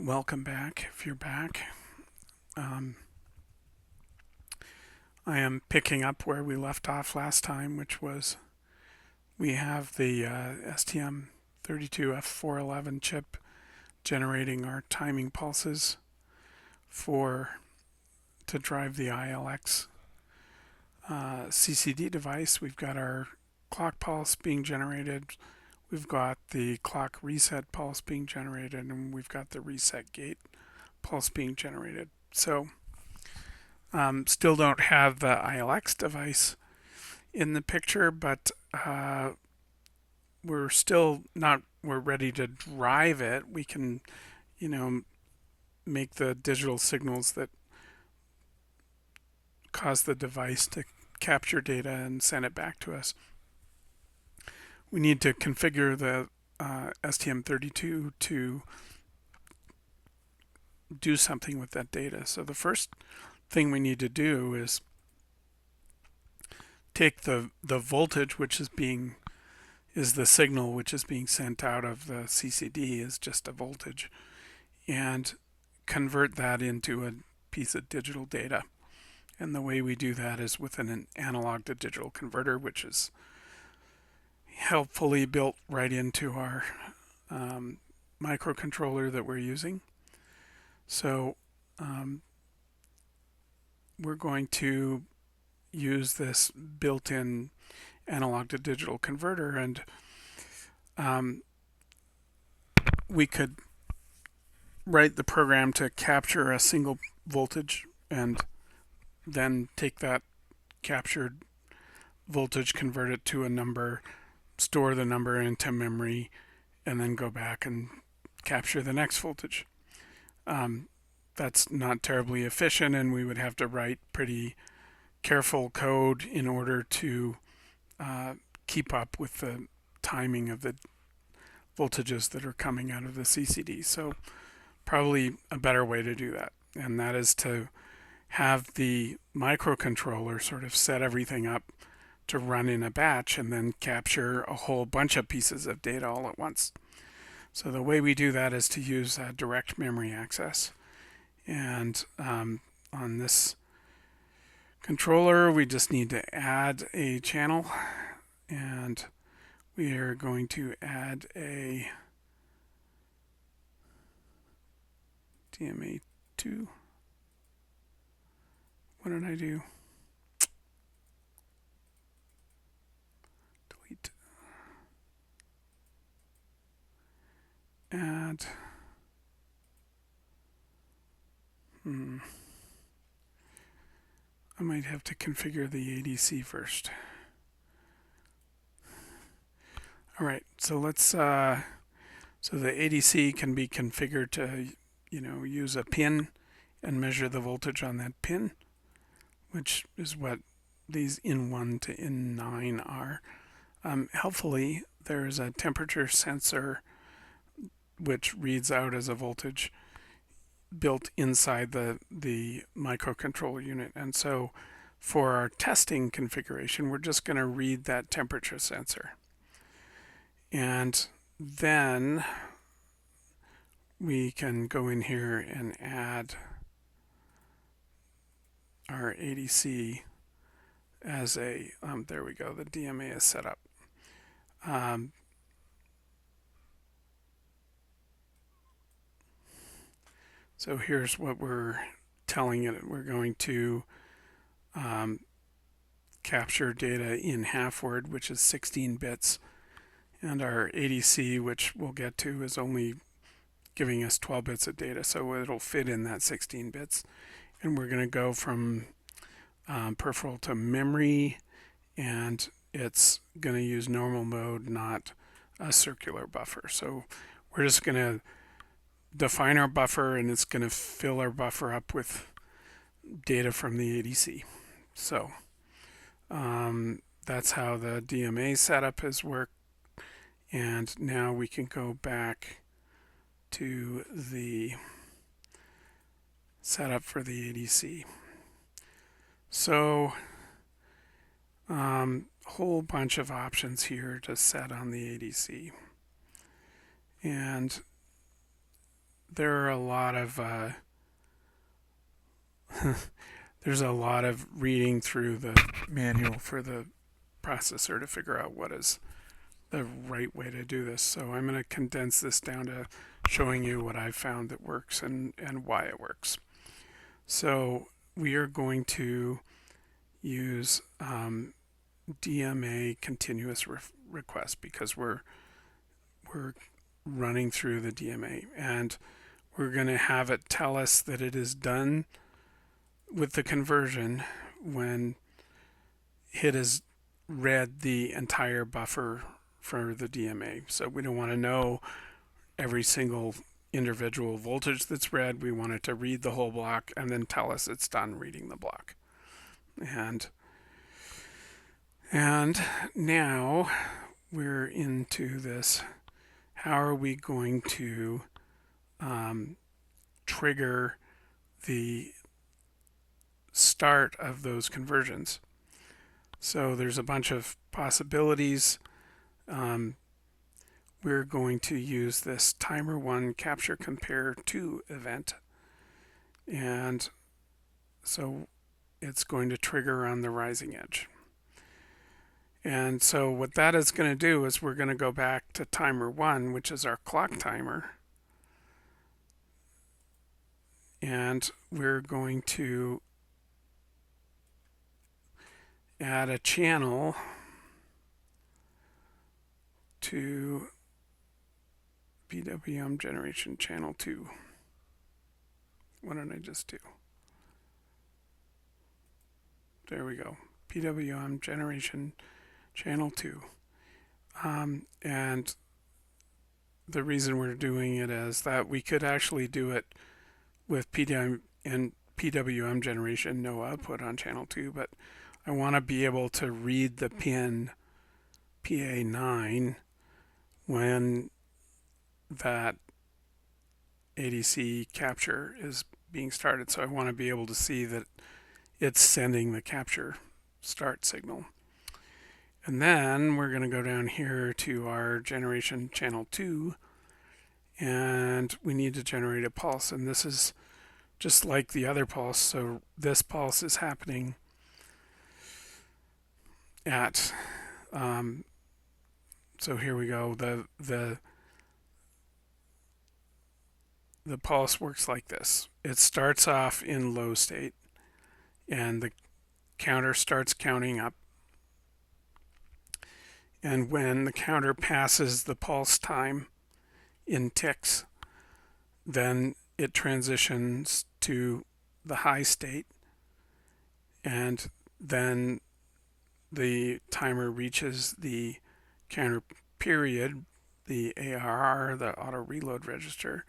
Welcome back, if you're back. Um, I am picking up where we left off last time, which was we have the STM32F411 chip generating our timing pulses to drive the ILX CCD device. We've got our clock pulse being generated. We've got the clock reset pulse being generated, and we've got the reset gate pulse being generated. So still don't have the ILX device in the picture, but we're ready to drive it. We can, make the digital signals that cause the device to capture data and send it back to us. We need to configure the STM32 to do something with that data. So the first thing we need to do is take the voltage, which is the signal which is being sent out of the CCD is just a voltage, and convert that into a piece of digital data. And the way we do that is with an analog to digital converter, which is helpfully built right into our microcontroller that we're using. So we're going to use this built-in analog to digital converter, and we could write the program to capture a single voltage and then take that captured voltage, convert it to a number, store the number into memory, and then go back and capture the next voltage. That's not terribly efficient, and we would have to write pretty careful code in order to keep up with the timing of the voltages that are coming out of the CCD. So probably a better way to do that, and that is to have the microcontroller sort of set everything up to run in a batch and then capture a whole bunch of pieces of data all at once. So the way we do that is to use direct memory access. And on this controller, we just need to add a channel, and we are going to add a DMA2. What did I do? Delete. Add. I might have to configure the ADC first. All right, so let's. So the ADC can be configured to, use a pin and measure the voltage on that pin, which is what these IN1 to IN9 are. Helpfully, there's a temperature sensor which reads out as a voltage built inside the microcontroller unit. And so for our testing configuration, we're just going to read that temperature sensor. And then we can go in here and add our ADC as a, there we go, the DMA is set up. So here's what we're telling it. We're going to capture data in half word, which is 16 bits. And our ADC, which we'll get to, is only giving us 12 bits of data, so it'll fit in that 16 bits. And we're going to go from peripheral to memory, and it's going to use normal mode, not a circular buffer. So we're just going to define our buffer, and it's going to fill our buffer up with data from the ADC. So that's how the DMA setup has worked. And now we can go back to the setup for the ADC. So whole bunch of options here to set on the ADC. And there are a lot of there's a lot of reading through the manual for the processor to figure out what is the right way to do this. So I'm going to condense this down to showing you what I've found that works and why it works. So we are going to use DMA continuous request because we're running through the DMA, and we're going to have it tell us that it is done with the conversion when it has read the entire buffer for the DMA. So we don't want to know every single individual voltage that's read. We want it to read the whole block and then tell us it's done reading the block. And now we're into this. How are we going to trigger the start of those conversions? So there's a bunch of possibilities. We're going to use this timer 1 capture compare 2 event, and so it's going to trigger on the rising edge. And so what that is going to do is we're going to go back to timer 1, which is our clock timer, and we're going to add a channel to PWM generation channel 2. What did I just do? There we go. PWM generation channel 2. And the reason we're doing it is that we could actually do it with PWM generation, no output on channel 2, but I want to be able to read the pin PA9 when that ADC capture is being started. So I want to be able to see that it's sending the capture start signal. And then we're going to go down here to our generation channel 2, and we need to generate a pulse. And this is just like the other pulse. So this pulse is happening at so here we go. The pulse works like this. It starts off in low state, and the counter starts counting up. And when the counter passes the pulse time in ticks, then it transitions to the high state, and then the timer reaches the counter period, the ARR, the auto reload register,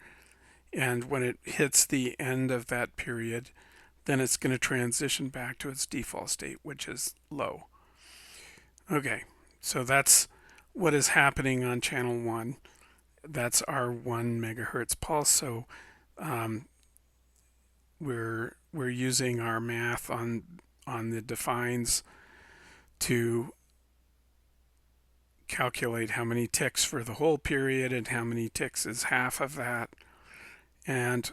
and when it hits the end of that period, then it's going to transition back to its default state, which is low. Okay, so that's what is happening on channel 1. That's our 1 megahertz pulse. So we're using our math on the defines to calculate how many ticks for the whole period and how many ticks is half of that. And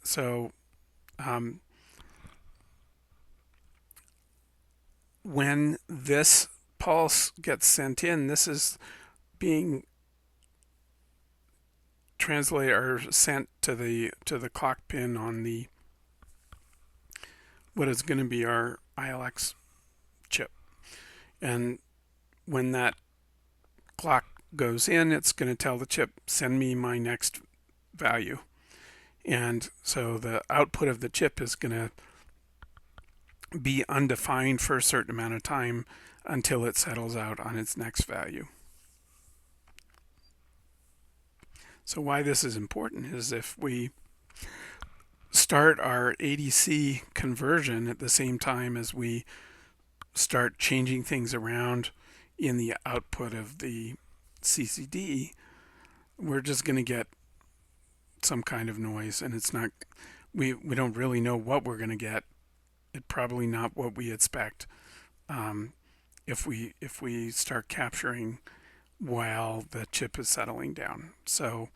so when this pulse gets sent in, this is being translated or sent to the clock pin on the what is going to be our ILX chip. And when that clock goes in, it's going to tell the chip, send me my next value. And so the output of the chip is going to be undefined for a certain amount of time until it settles out on its next value. So why this is important is if we start our ADC conversion at the same time as we start changing things around in the output of the CCD, we're just going to get some kind of noise, and it's not, we don't really know what we're going to get. It's probably not what we expect if we start capturing while the chip is settling down. So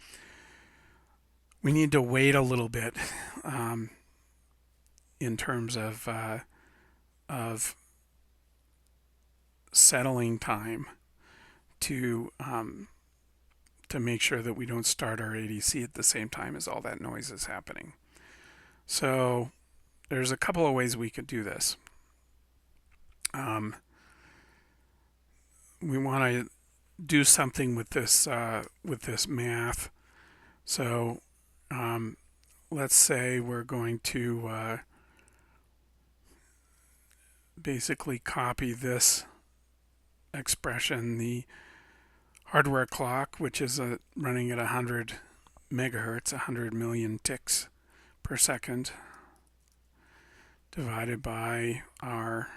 we need to wait a little bit in terms of settling time to make sure that we don't start our ADC at the same time as all that noise is happening. So there's a couple of ways we could do this. We want to do something with this math. So let's say we're going to basically copy this expression, the hardware clock, which is running at 100 megahertz, 100 million ticks per second, divided by our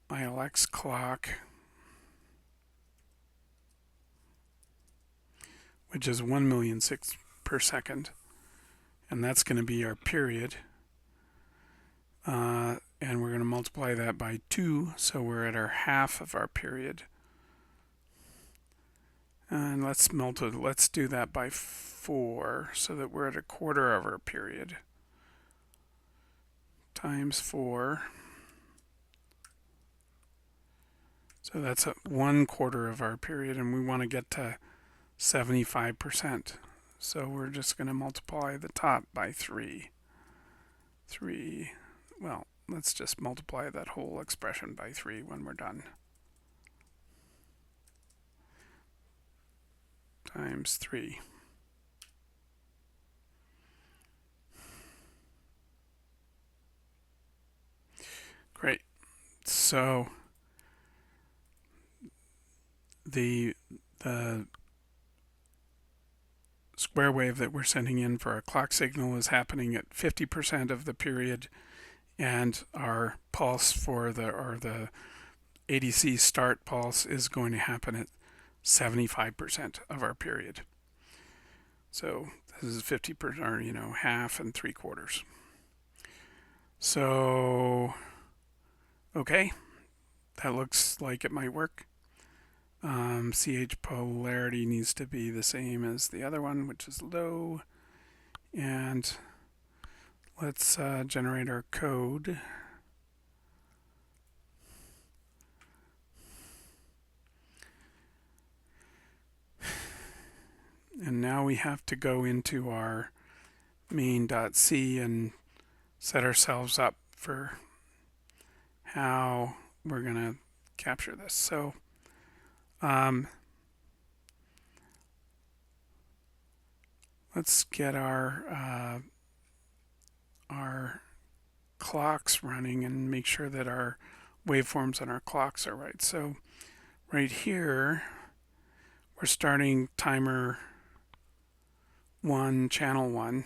ILX clock, which is 1 million ticks per second, and that's going to be our period. And we're going to multiply that by 2, so we're at our half of our period. And let's do that by 4, so that we're at a quarter of our period. Times 4. So that's 1/4 of our period, and we want to get to 75%. So we're just going to multiply the top by 3. Well, let's just multiply that whole expression by 3 when we're done. Times 3. Great. So the square wave that we're sending in for our clock signal is happening at 50% of the period, and our pulse for the ADC start pulse is going to happen at 75% of our period. So this is 50%, or half and 3/4. So okay, that looks like it might work. CH polarity needs to be the same as the other one, which is low. And let's generate our code. And now we have to go into our main.c and set ourselves up for how we're going to capture this. So let's get our clocks running and make sure that our waveforms on our clocks are right. So right here, we're starting timer 1, channel 1,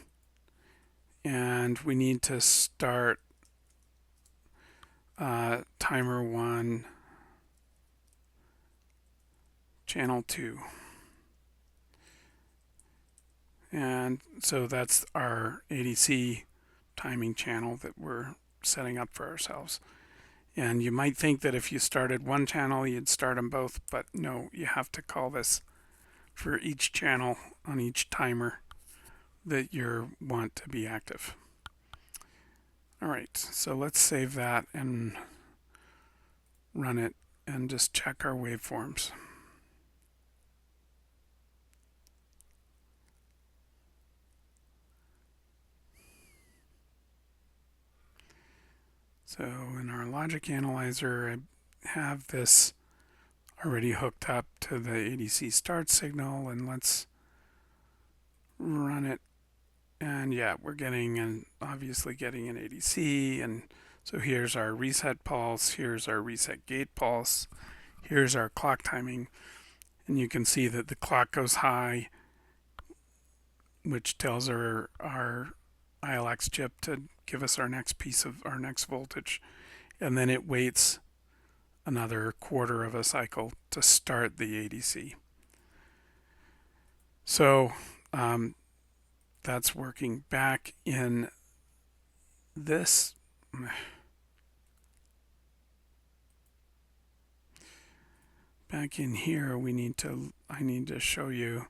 and we need to start timer 1, channel 2. And so that's our ADC timing channel that we're setting up for ourselves. And you might think that if you started one channel, you'd start them both, but no, you have to call this for each channel on each timer that you want to be active. All right, so let's save that and run it and just check our waveforms. So in our logic analyzer, I have this already hooked up to the ADC start signal, and let's run it. And yeah, we're obviously getting an ADC, and so here's our reset pulse, here's our reset gate pulse, here's our clock timing, and you can see that the clock goes high, which tells our ILX chip to give us our next piece of our next voltage, and then it waits another quarter of a cycle to start the ADC. So that's working. Back in this back in here, I need to show you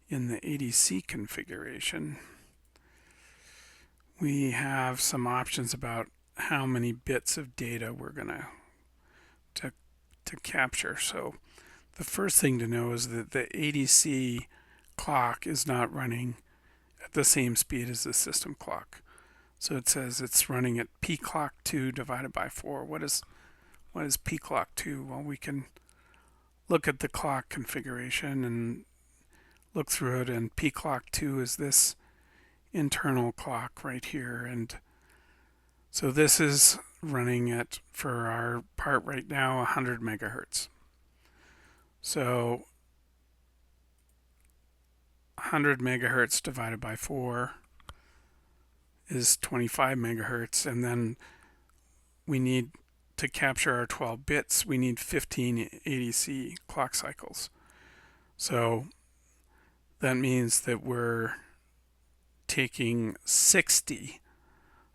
in the ADC configuration, we have some options about how many bits of data we're going to capture. So the first thing to know is that the ADC clock is not running at the same speed as the system clock. So it says it's running at p clock 2 divided by 4. What is p clock 2? Well, we can look at the clock configuration and look through it, and p clock 2 is this internal clock right here, and so this is running at, for our part right now, 100 megahertz. So 100 megahertz divided by 4 is 25 megahertz, and then we need to capture our 12 bits, we need 15 ADC clock cycles. So that means that we're taking 60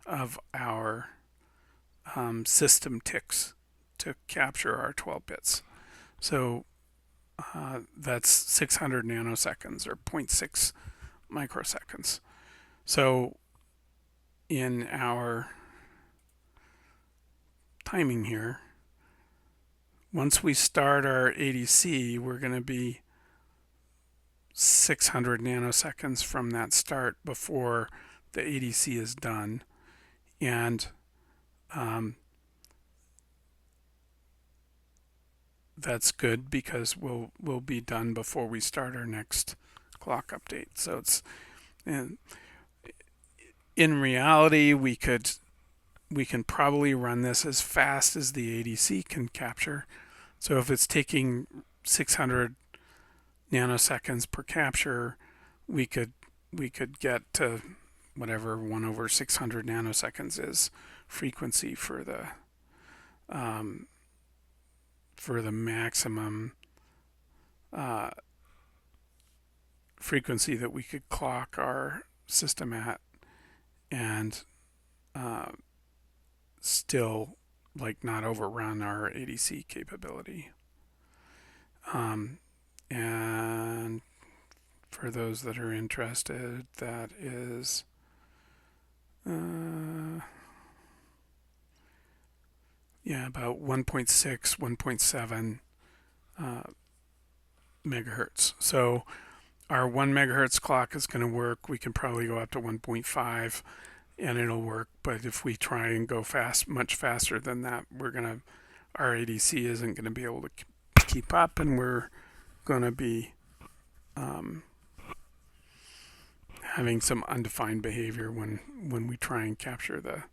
of our system ticks to capture our 12 bits. So that's 600 nanoseconds, or 0.6 microseconds. So in our timing here, once we start our ADC, we're going to be 600 nanoseconds from that start before the ADC is done, and that's good because we'll be done before we start our next clock update. So it's, and in reality, we can probably run this as fast as the ADC can capture. So if it's taking 600 nanoseconds per capture, we could get to whatever 1 over 600 nanoseconds is frequency for the maximum frequency that we could clock our system at, and still not overrun our ADC capability. And for those that are interested, that is about 1.6, 1.7 megahertz. So our 1 megahertz clock is going to work. We can probably go up to 1.5 and it'll work. But if we try and go much faster than that, our ADC isn't going to be able to keep up, and we're going to be having some undefined behavior when we try and capture the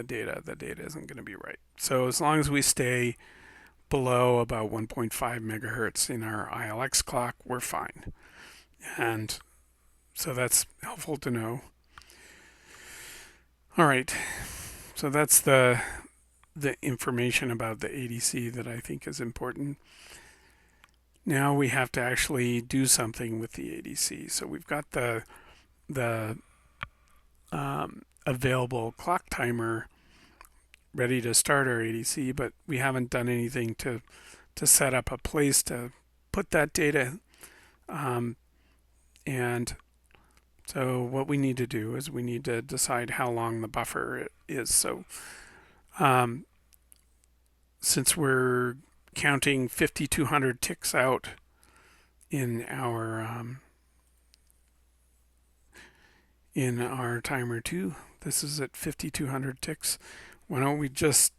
data. The data isn't going to be right. So as long as we stay below about 1.5 megahertz in our ILX clock, we're fine. And so that's helpful to know. All right, so that's the information about the ADC that I think is important. Now we have to actually do something with the ADC. So we've got the available clock timer ready to start our ADC, but we haven't done anything to set up a place to put that data. And so what we need to do is we need to decide how long the buffer is. So since we're counting 5,200 ticks out in our timer 2, this is at 5,200 ticks. Why don't we just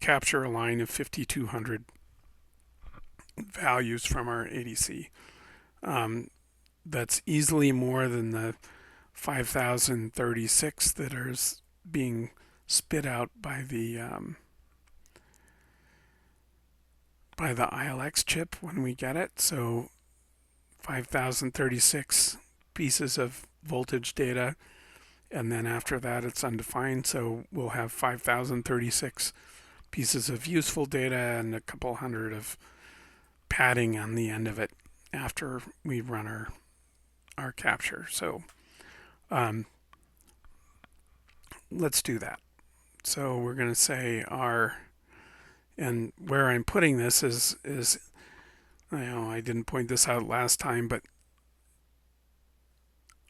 capture a line of 5,200 values from our ADC? That's easily more than the 5,036 that are being spit out by the ILX chip when we get it. So 5,036 pieces of voltage data, and then after that it's undefined. So we'll have 5,036 pieces of useful data and a couple hundred of padding on the end of it after we run our capture. So let's do that. So we're going to say our And where I'm putting this is I know I didn't point this out last time, but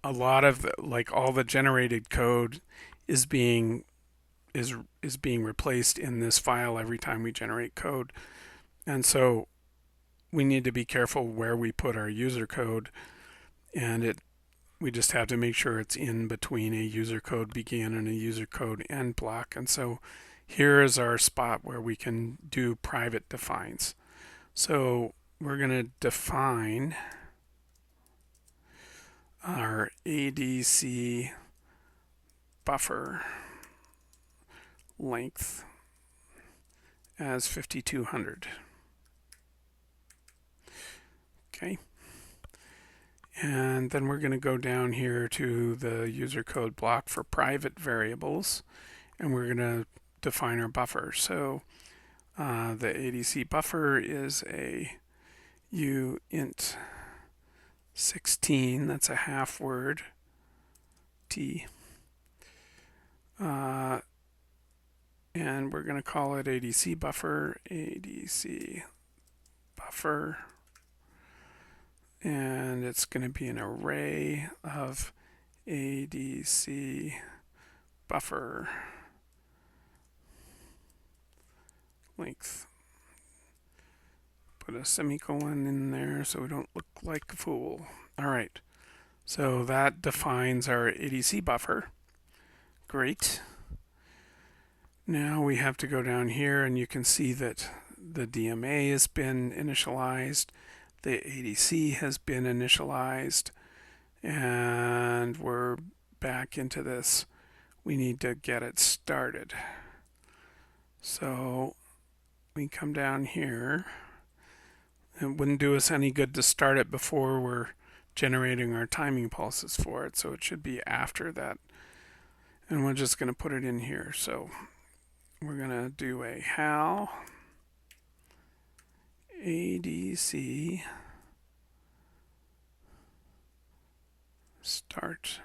a lot of like all the generated code is being replaced in this file every time we generate code. And so we need to be careful where we put our user code, and we just have to make sure it's in between a user code begin and a user code end block. And so here is our spot where we can do private defines. So we're going to define our ADC buffer length as 5200. Okay. And then we're going to go down here to the user code block for private variables, and we're going to define our buffer. So the ADC buffer is a uint 16, that's a half word t, and we're going to call it ADC buffer, and it's going to be an array of ADC buffer length. Put a semicolon in there so we don't look like a fool. All right, so that defines our ADC buffer. Great. Now we have to go down here, and you can see that the DMA has been initialized, the ADC has been initialized, and we're back into this. We need to get it started. So we come down here. It wouldn't do us any good to start it before we're generating our timing pulses for it, so it should be after that. And we're just going to put it in here. So we're going to do a HAL ADC start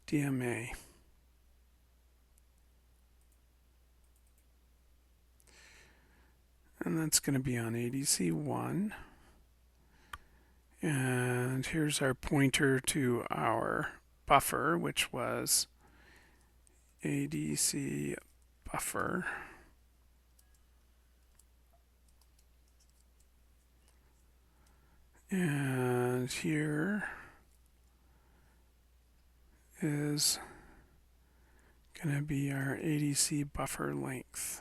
DMA. And that's going to be on ADC 1. And here's our pointer to our buffer, which was ADC buffer. And here is going to be our ADC buffer length.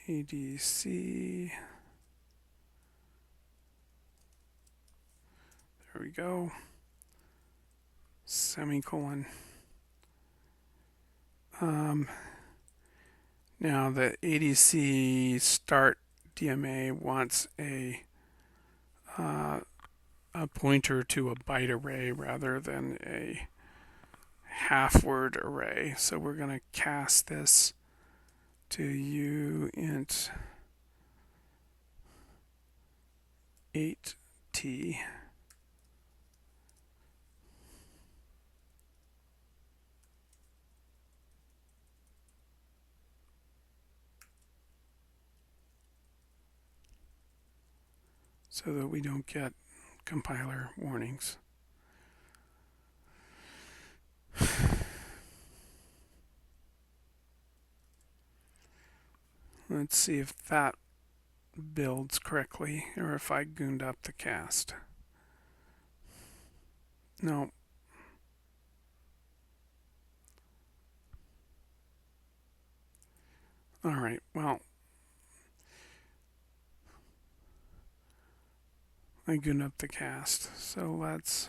ADC. There we go. Semicolon. Now the ADC start DMA wants a pointer to a byte array rather than a half word array. So we're going to cast this to uint 8t. So that we don't get compiler warnings. Let's see if that builds correctly, or if I gooned up the cast. No. All right, well, I gooned up the cast, so let's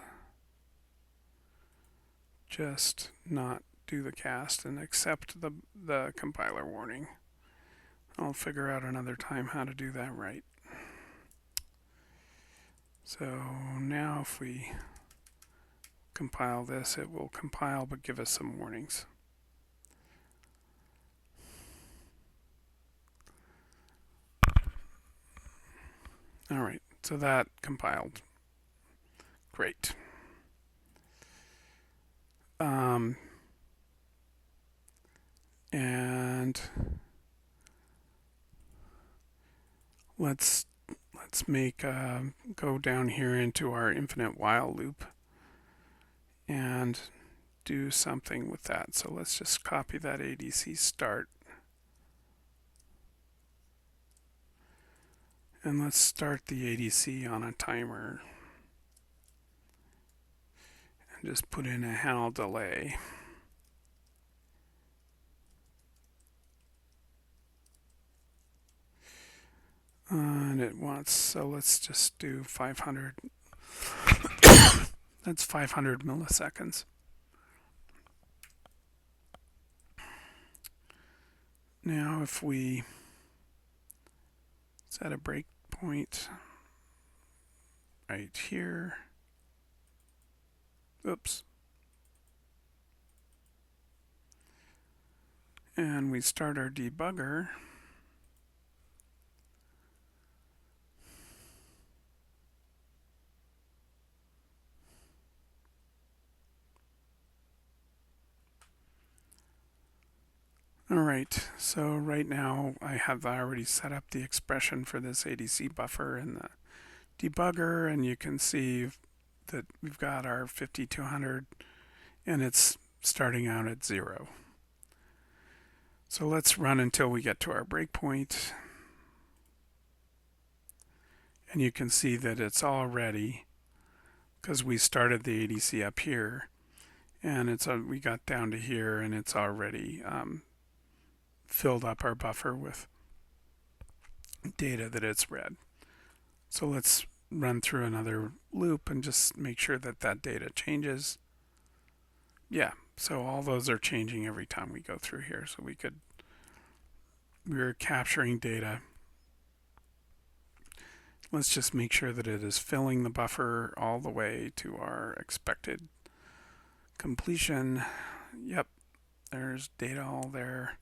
just not do the cast and accept the compiler warning. I'll figure out another time how to do that right. So now if we compile this, it will compile but give us some warnings. All right, so that compiled. Great. And let's make go down here into our infinite while loop and do something with that. So let's just copy that ADC start. And let's start the ADC on a timer. And just put in a handle delay. And it wants, so let's just do 500. That's 500 milliseconds. Now if we set a breakpoint right here. Oops. And we start our debugger. Alright, so right now I have already set up the expression for this ADC buffer in the debugger, and you can see that we've got our 5200 and it's starting out at 0. So let's run until we get to our breakpoint. And you can see that it's all ready because we started the ADC up here, and we got down to here and it's already filled up our buffer with data that it's read. So let's run through another loop and just make sure that that data changes. Yeah, so all those are changing every time we go through here. So we're capturing data. Let's just make sure that it is filling the buffer all the way to our expected completion. Yep, there's data all there.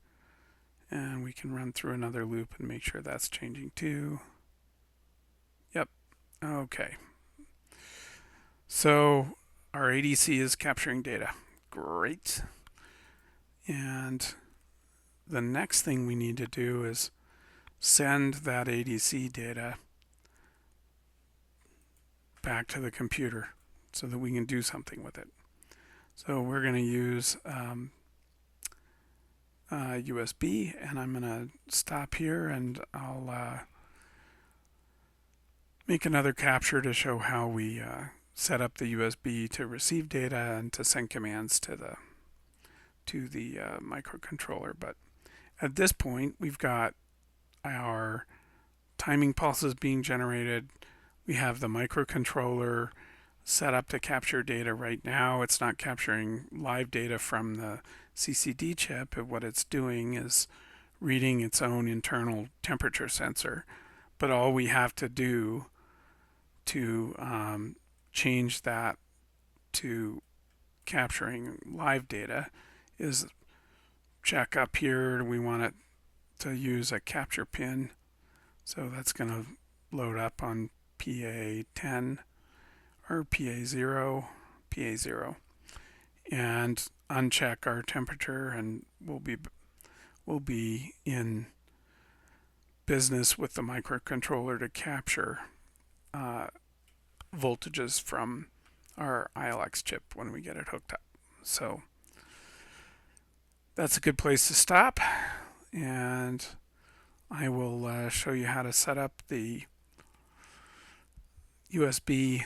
And we can run through another loop and make sure that's changing too. Yep, okay. So our ADC is capturing data. Great. And the next thing we need to do is send that ADC data back to the computer so that we can do something with it. So we're going to use USB, and I'm going to stop here and I'll make another capture to show how we set up the USB to receive data and to send commands to the microcontroller. But at this point, we've got our timing pulses being generated. We have the microcontroller set up to capture data right now. It's not capturing live data from the CCD chip. What it's doing is reading its own internal temperature sensor. But all we have to do to change that to capturing live data is check up here. We want it to use a capture pin. So that's going to load up on PA10 or PA0, and uncheck our temperature, and we'll be in business with the microcontroller to capture voltages from our ILX chip when we get it hooked up. So that's a good place to stop, and I will show you how to set up the USB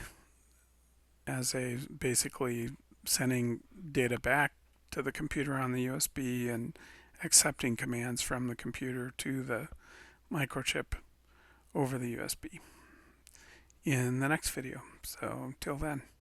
as basically sending data back to the computer on the USB and accepting commands from the computer to the microchip over the USB in the next video. So until then.